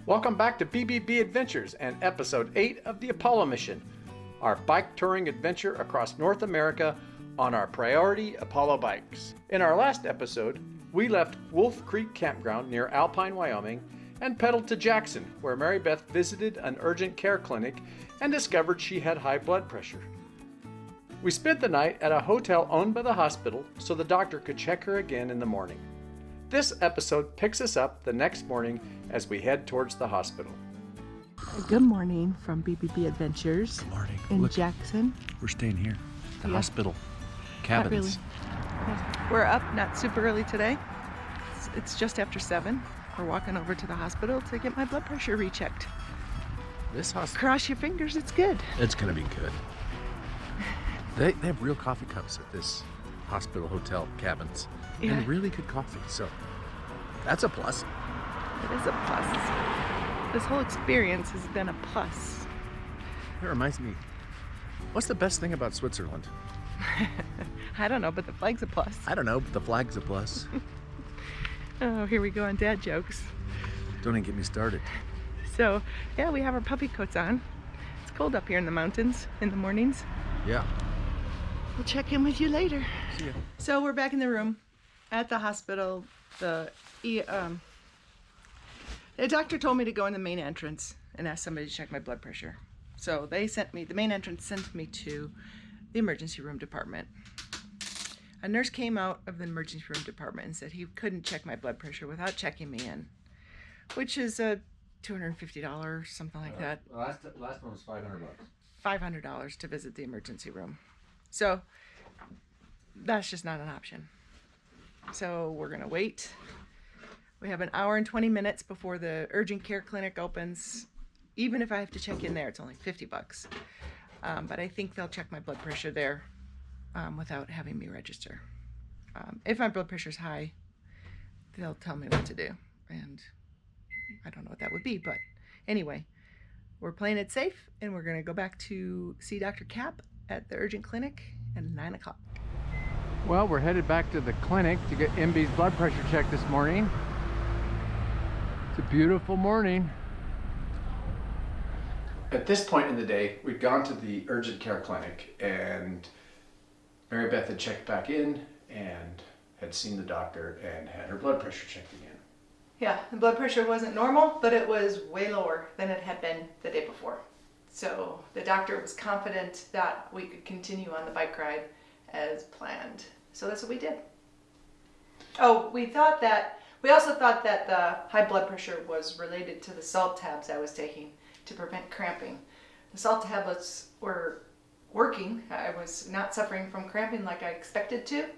Welcome back to BBB Adventures and Episode 8 of the Apollo Mission, our bike touring adventure across North America on our Priority Apollo bikes. In our last episode, we left Wolf Creek Campground near Alpine, Wyoming, and pedaled to Jackson, where Mary Beth visited an urgent care clinic and discovered she had high blood pressure. We spent the night at a hotel owned by the hospital so the doctor could check her again in the morning. This episode picks us up the next morning as we head towards the hospital. Good morning from BBB Adventures. Good morning. In Look, Jackson. we're staying here. The hospital. Not really. Cabins. We're up not super early today. It's just after 7. We're walking over to the hospital to get my blood pressure rechecked. This hospital. Cross your fingers, it's good. It's going to be good. They have real coffee cups at this hospital hotel cabins. Yeah. And really good coffee. So that's a plus. It is a plus. This whole experience has been a plus. It reminds me, what's the best thing about Switzerland? I don't know, but the flag's a plus. I don't know, but the flag's a plus. Oh, here we go on dad jokes. Don't even get me started. So, yeah, we have our puppy coats on. It's cold up here in the mountains in the mornings. Yeah. We'll check in with you later. See ya. So we're back in the room at the hospital. The doctor told me to go in the main entrance and ask somebody to check my blood pressure. So the main entrance sent me to the emergency room department. A nurse came out of the emergency room department and said he couldn't check my blood pressure without checking me in, which is a $250, something like that. Last one was $500. $500 to visit the emergency room. So that's just not an option. So we're gonna wait. We have an hour and 20 minutes before the urgent care clinic opens. Even if I have to check in there, it's only $50. But I think they'll check my blood pressure there without having me register. If my blood pressure's high, they'll tell me what to do. And I don't know what that would be, but anyway, we're playing it safe and we're gonna go back to see Dr. Cap at the urgent clinic at 9 o'clock. Well, we're headed back to the clinic to get MB's blood pressure checked this morning. It's a beautiful morning. At this point in the day, we'd gone to the urgent care clinic and Mary Beth had checked back in and had seen the doctor and had her blood pressure checked again. Yeah, the blood pressure wasn't normal, but it was way lower than it had been the day before. So the doctor was confident that we could continue on the bike ride as planned. So that's what we did. Oh, we also thought that the high blood pressure was related to the salt tabs I was taking to prevent cramping. The salt tablets were working. I was not suffering from cramping like I expected to,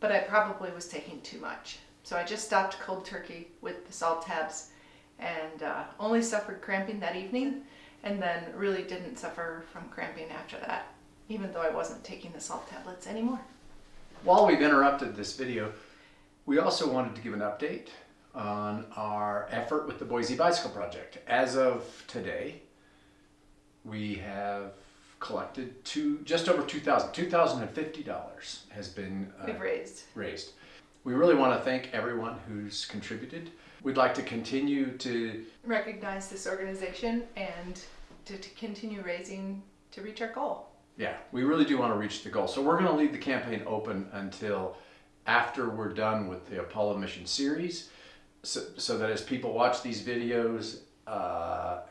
but I probably was taking too much. So I just stopped cold turkey with the salt tabs and only suffered cramping that evening, and then really didn't suffer from cramping after that, even though I wasn't taking the salt tablets anymore. While we've interrupted this video, we also wanted to give an update on our effort with the Boise Bicycle Project. As of today, we have collected just over $2,050 has been We've raised. We really want to thank everyone who's contributed. We'd like to continue to recognize this organization and to continue raising to reach our goal. Yeah, we really do want to reach the goal. So we're going to leave the campaign open until after we're done with the Apollo Mission series, so that as people watch these videos,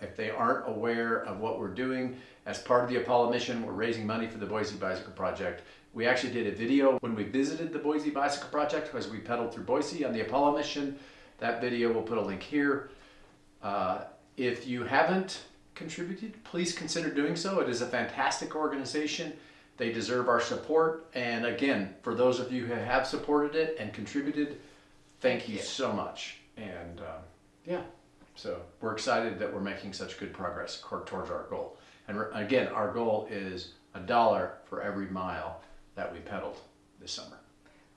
if they aren't aware of what we're doing, as part of the Apollo Mission, we're raising money for the Boise Bicycle Project. We actually did a video when we visited the Boise Bicycle Project as we pedaled through Boise on the Apollo Mission. That video, we'll put a link here. If you haven't contributed, please consider doing so. It is a fantastic organization. They deserve our support. And again, for those of you who have supported it and contributed, thank you so much. And yeah, so we're excited that we're making such good progress towards our goal. And again, our goal is $1 for every mile that we pedaled this summer.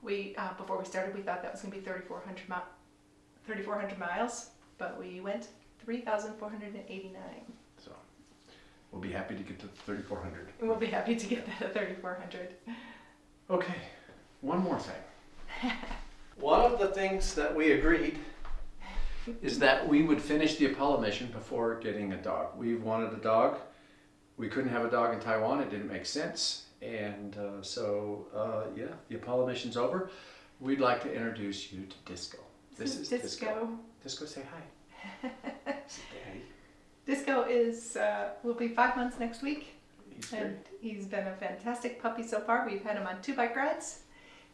We before we started, we thought that was going to be 3,400 miles, but we went 3,489. So we'll be happy to get to 3,400. And we'll be happy to get that at 3,400. Okay, one more thing. One of the things that we agreed is that we would finish the Apollo mission before getting a dog. We wanted a dog. We couldn't have a dog in Taiwan. It didn't make sense. And yeah, the Apollo mission's over. We'd like to introduce you to Disco. This is Disco. Disco, say hi. Say daddy. Disco will be 5 months next week. He's And great. he's been a fantastic puppy so far. We've had him on 2 bike rides.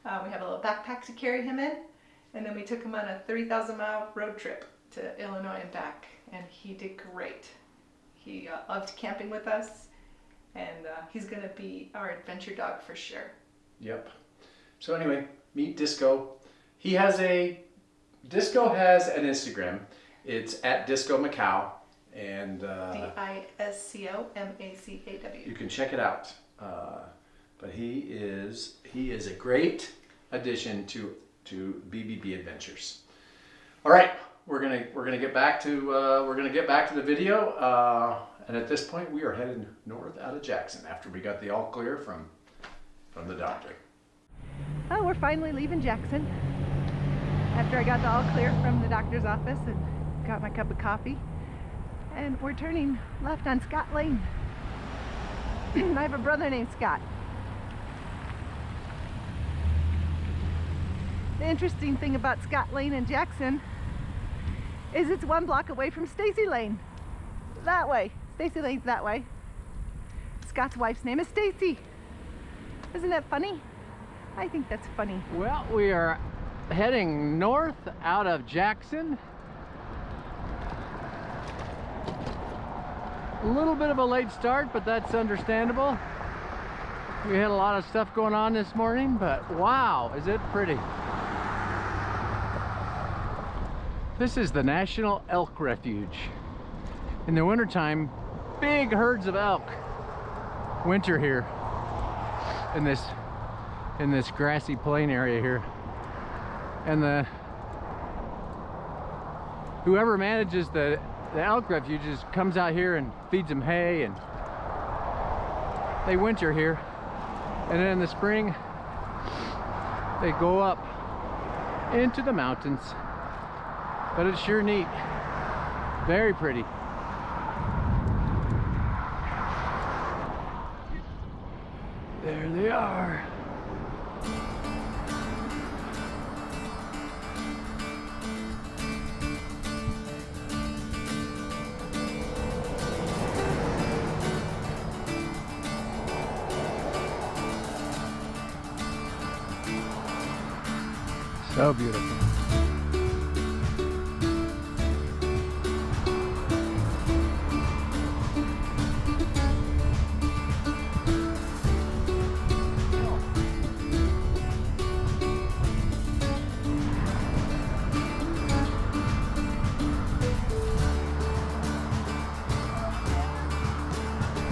We have a little backpack to carry him in. And then we took him on a 30,000-mile road trip to Illinois and back. And he did great. He loved camping with us. And he's going to be our adventure dog for sure. Yep. So anyway, meet Disco. Disco has an Instagram. It's at Disco Macau. And DISCOMACAW. you can check it out. But he is a great addition to BBB Adventures. All right, we're gonna get back to the video. And at this point, we are headed north out of Jackson after we got the all clear from the doctor. Oh, we're finally leaving Jackson after I got the all clear from the doctor's office and got my cup of coffee. And we're turning left on Scott Lane. I have a brother named Scott. The interesting thing about Scott Lane in Jackson is it's 1 block away from Stacy Lane. That way. Stacy Lane's that way. Scott's wife's name is Stacy. Isn't that funny? I think that's funny. Well, we are heading north out of Jackson. A little bit of a late start, but that's understandable. We had a lot of stuff going on this morning, but wow, is it pretty. This is the National Elk Refuge. In the wintertime, big herds of elk winter here in this grassy plain area here. And whoever manages the elk refuges comes out here and feeds them hay, and they winter here. And then in the spring, they go up into the mountains. But it's sure neat. Very pretty. There they are. So beautiful.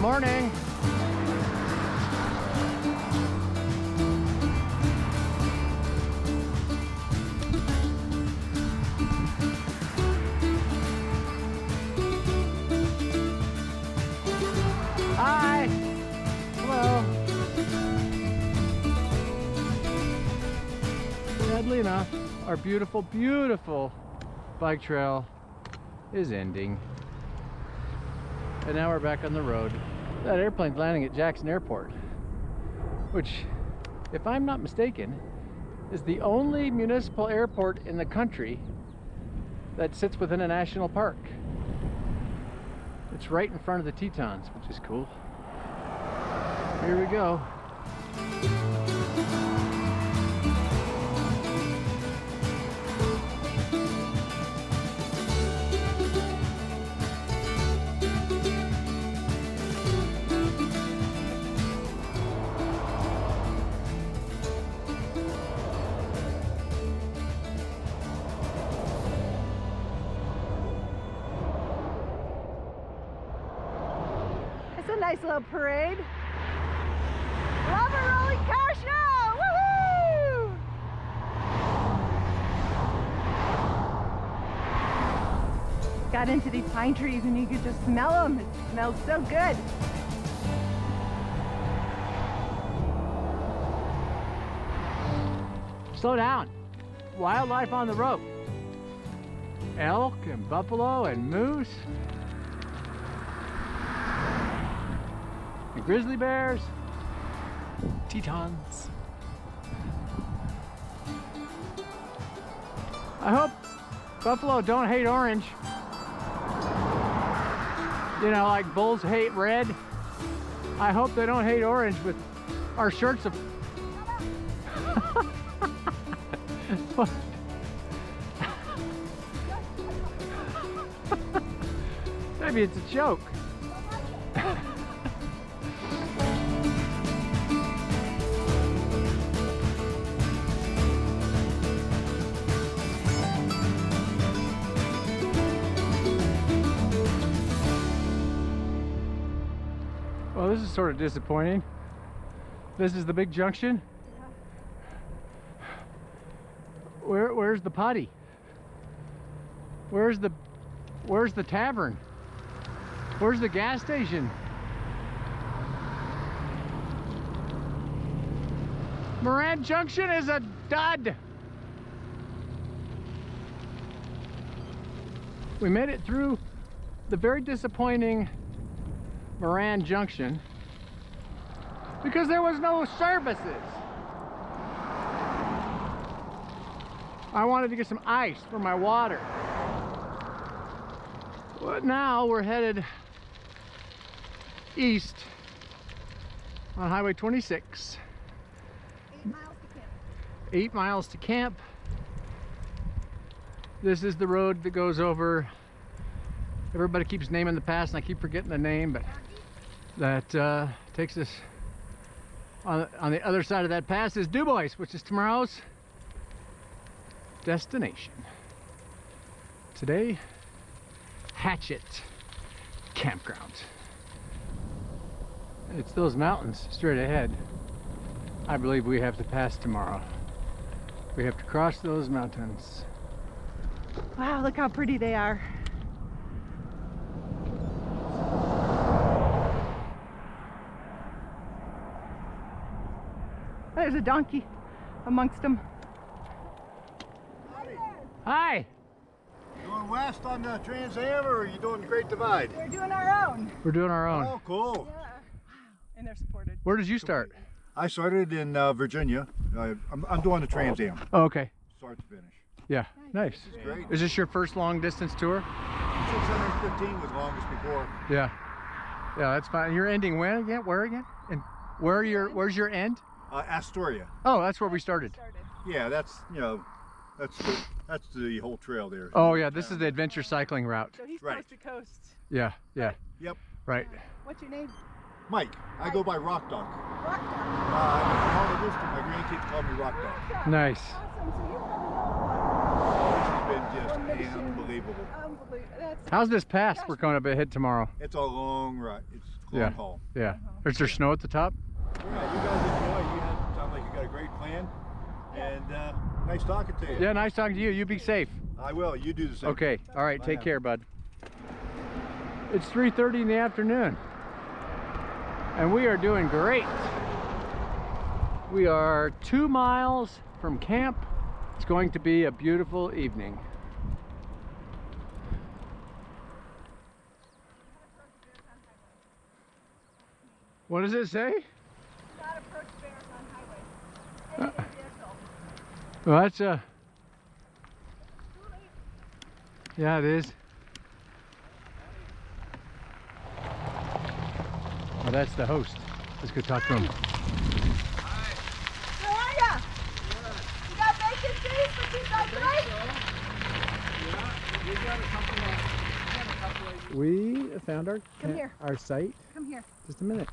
Morning. Hi. Hello. Sadly enough, our beautiful, beautiful bike trail is ending. And now we're back on the road. That airplane's landing at Jackson Airport, which, if I'm not mistaken, is the only municipal airport in the country that sits within a national park. It's right in front of the Tetons, which is cool. Here we go. It's a nice little parade. Love a rolling car show! Woohoo! Got into these pine trees and you could just smell them. It smells so good. Slow down. Wildlife on the road. elk and buffalo and moose and grizzly bears, Tetons. I hope buffalo don't hate orange. You know, like bulls hate red. I hope they don't hate orange with our shirts of... Maybe it's a joke. Well, this is sort of disappointing. This is the big junction. Where's the potty? Where's the tavern? Where's the gas station? Moran Junction is a dud. We made it through the very disappointing Moran Junction because there was no services. I wanted to get some ice for my water. But now we're headed east on Highway 26. 8 miles to camp. 8 miles to camp. This is the road that goes over. Everybody keeps naming the pass and I keep forgetting the name, but that takes us on the other side of that pass is Du Bois, which is tomorrow's destination. Today, Hatchet Campground. It's those mountains straight ahead. I believe we have to pass tomorrow. We have to cross those mountains. Wow, look how pretty they are. There's a donkey amongst them. Hi! Going west on the Trans Am, or are you doing the Great Divide? We're doing our own. We're doing our own. Oh, cool. Yeah. And they're supported. Where did you start? I started in Virginia. I'm doing the Trans Am, Oh, okay. start to finish. Yeah, nice. It's great. Is this your first long distance tour? 615 was longest before. Yeah. Yeah, that's fine. You're ending when again? Where again? And where's your end? Astoria. Oh, that's where we started. Yeah, that's that's the whole trail there. Oh yeah, this is the adventure cycling route. So he's Right. coast to coast. Yeah, yeah, Yep. right. What's your name? Mike, I go by Rock Dog. Rock Dog. I'm from Harley District. My grandkids call me Rock Dog. Nice. Awesome. So you probably know It's been just unbelievable. Unbelievable. That's How's this pass we're going to hit tomorrow? It's a long ride. It's a long Yeah. haul. Yeah. Is there snow at the top? Yeah, you guys enjoy. You sound like you got a great plan. And nice talking to you. Yeah, nice talking to you. You be safe. I will. You do the same. Okay. All right. Bye Take now. care, bud. It's 3:30 in the afternoon. And we are doing great. We are 2 miles from camp. It's going to be a beautiful evening. What does it say? not approach bears on highway. Any vehicle. Well, that's yeah, it is. Well, that's the host. Let's go talk to him. How are ya? You got vacancies for 2 We found our Come here. our site. Come here. Just a minute.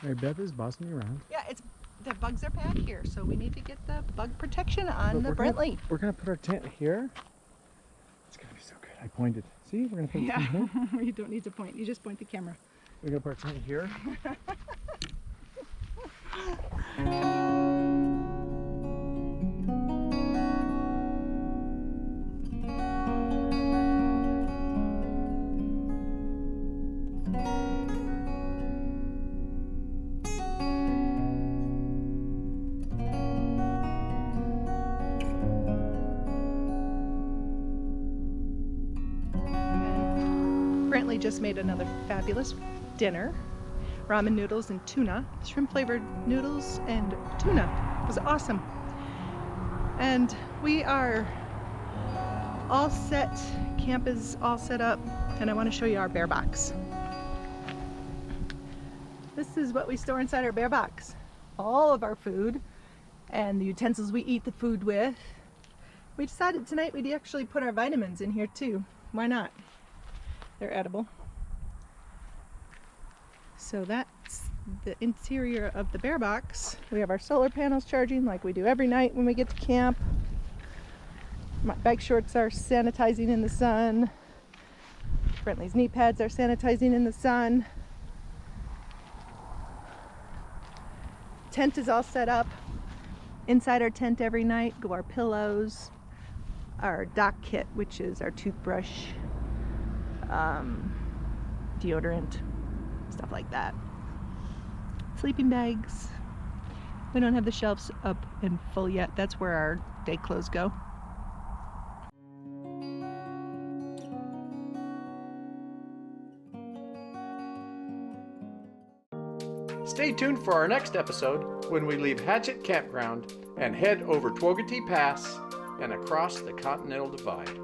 Mary Beth is bossing me around. Yeah, it's the bugs are back here, so we need to get the bug protection on Look, the we're gonna- Brentley. We're gonna put our tent here. It's gonna be so good. I pointed. See, we're gonna put it Yeah, here. you don't need to point. You just point the camera. We're gonna put our tent here. Brantley just made another fabulous dinner. Ramen noodles and tuna. Shrimp flavored noodles and tuna. It was awesome. And we are all set. Camp is all set up. And I want to show you our bear box. This is what we store inside our bear box. All of our food and the utensils we eat the food with. We decided tonight we'd actually put our vitamins in here too. Why not? They're edible. So that's the interior of the bear box. We have our solar panels charging like we do every night when we get to camp. My bike shorts are sanitizing in the sun. Brentley's knee pads are sanitizing in the sun. Tent is all set up. Inside our tent every night go our pillows, our dock kit, which is our toothbrush, deodorant, stuff like that. Sleeping bags. We don't have the shelves up and full yet. That's where our day clothes go. Stay tuned for our next episode when we leave Hatchet Campground and head over Togwotee Pass and across the Continental Divide.